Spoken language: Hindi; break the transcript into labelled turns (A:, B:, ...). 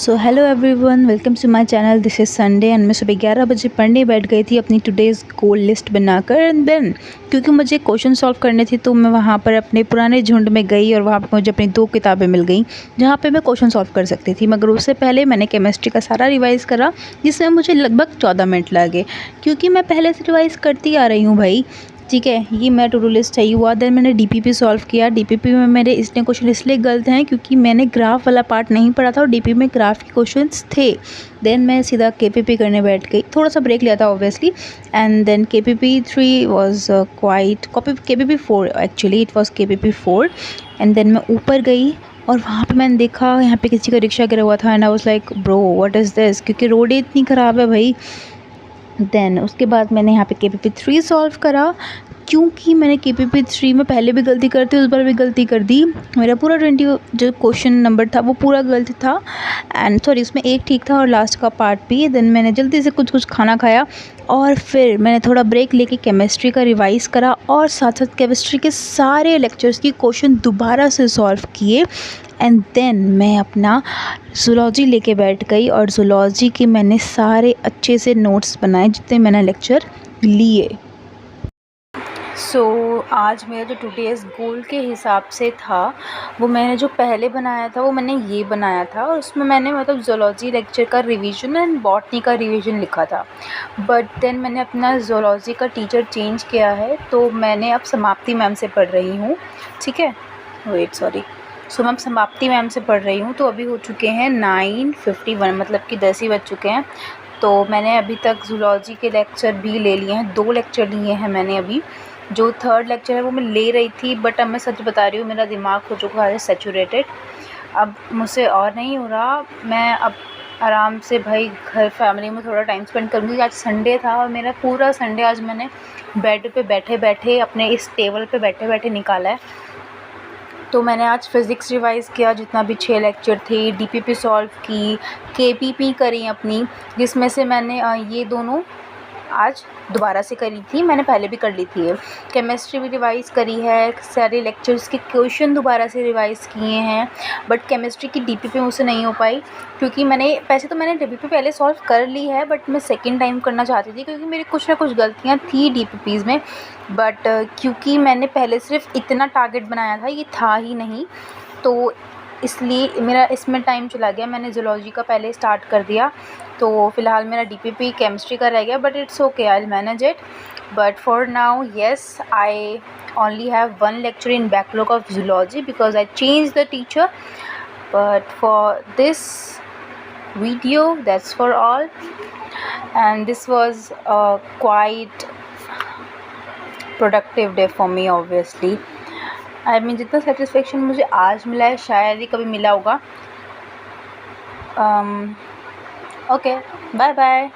A: So hello everyone, welcome to my channel. This is Sunday and मैं सुबह 11 बजे पढ़ने बैठ गई थी अपनी टुडेज़ गोल लिस्ट बनाकर। एंड देन क्योंकि मुझे क्वेश्चन सॉल्व करने थे तो मैं वहाँ पर अपने पुराने झुंड में गई और वहाँ पर मुझे अपनी 2 किताबें मिल गई जहाँ पे मैं क्वेश्चन सॉल्व कर सकती थी। मगर उससे पहले मैंने केमिस्ट्री का सारा रिवाइज़ करा जिसमें मुझे लगभग 14 मिनट लगे, क्योंकि मैं पहले से रिवाइज़ करती आ रही हूँ भाई। ठीक है, ये मेरा टू डू लिस्ट है। हुआ देन मैंने डीपीपी सॉल्व किया। डीपीपी में मेरे इसने क्वेश्चन इसलिए गलत हैं क्योंकि मैंने ग्राफ वाला पार्ट नहीं पढ़ा था और डीपीपी में ग्राफ के क्वेश्चंस थे। देन मैं सीधा केपीपी करने बैठ गई। थोड़ा सा ब्रेक लिया था obviously. And then KPP 3 was quite KPP 4 actually it was KPP 4। And then मैं ऊपर गई और वहाँ पे मैंने देखा यहाँ पे किसी का रिक्शा गिरा हुआ था। And I was like bro what is this, क्योंकि रोड इतनी ख़राब है भाई। देन उसके बाद मैंने यहाँ पे केपीपी 3 सॉल्व करा, क्योंकि मैंने केपीपी 3 में पहले भी गलती करती, उस बार भी गलती कर दी। मेरा पूरा 20 जो क्वेश्चन नंबर था वो पूरा गलत था। एंड सॉरी, उसमें एक ठीक था और लास्ट का पार्ट भी। देन मैंने जल्दी से कुछ खाना खाया और फिर मैंने थोड़ा ब्रेक लेके केमिस्ट्री का रिवाइज़ करा और साथ साथ केमिस्ट्री के सारे लेक्चर्स की क्वेश्चन दोबारा से सॉल्व किए। एंड देन मैं अपना ज़ूलॉजी लेके बैठ गई और ज़ूलॉजी के मैंने सारे अच्छे से नोट्स बनाए जितने मैंने लेक्चर लिए। आज मेरा जो टुडेज़ गोल के हिसाब से था वो मैंने जो पहले बनाया था वो मैंने ये बनाया था, और उसमें मैंने मतलब ज़ूलॉजी लेक्चर का रिवीजन एंड बॉटनी का रिवीजन लिखा था। बट देन मैंने अपना ज़ूलॉजी का टीचर चेंज किया है, तो मैंने अब समाप्ति मैम से पढ़ रही हूँ। ठीक है, वेट सॉरी। सो मैं समाप्ति मैम से पढ़ रही हूँ। तो अभी हो चुके हैं 9:51, मतलब कि 10 ही बज चुके हैं। तो मैंने अभी तक ज़ूलॉजी के लेक्चर भी ले लिए हैं, 2 लेक्चर लिए हैं मैंने अभी। जो 3rd लेक्चर है वो मैं ले रही थी, बट अब मैं सच बता रही हूँ मेरा दिमाग हो चुका है सैचुरेटेड। अब मुझसे और नहीं हो रहा। मैं अब आराम से भाई घर फैमिली में थोड़ा टाइम स्पेंड करूँगी। आज संडे था और मेरा पूरा संडे आज मैंने बेड पे बैठे बैठे अपने इस टेबल पे बैठे बैठे निकाला है। तो मैंने आज फ़िज़िक्स रिवाइज़ किया, जितना भी 6 लेक्चर थे। डीपीपी सॉल्व की, केपीपी करी अपनी, जिसमें से मैंने ये दोनों आज दोबारा से करी थी, मैंने पहले भी कर ली थी। केमिस्ट्री भी रिवाइज़ करी है, सारे लेक्चर्स के क्वेश्चन दोबारा से रिवाइज़ किए हैं। बट केमिस्ट्री की डीपीपी मुझसे नहीं हो पाई, क्योंकि मैंने डीपीपी पहले सॉल्व कर ली है, बट मैं सेकंड टाइम करना चाहती थी क्योंकि मेरी कुछ ना कुछ गलतियाँ थी डीपीपीज़ में। बट क्योंकि मैंने पहले सिर्फ इतना टारगेट बनाया था, ये था ही नहीं, तो इसलिए मेरा इसमें टाइम चला गया। मैंने ज़ूलॉजी का पहले स्टार्ट कर दिया, तो फ़िलहाल मेरा डीपीपी केमिस्ट्री का रह गया। But it's okay, I will manage it. But for now yes, I only have 1 lecture in backlog of zoology because I changed the teacher. But for this video, that's for all. And this was a quite productive day for me obviously. I mean जितना सेटिस्फेक्शन मुझे आज मिला है शायद ही कभी मिला होगा। Okay, bye bye.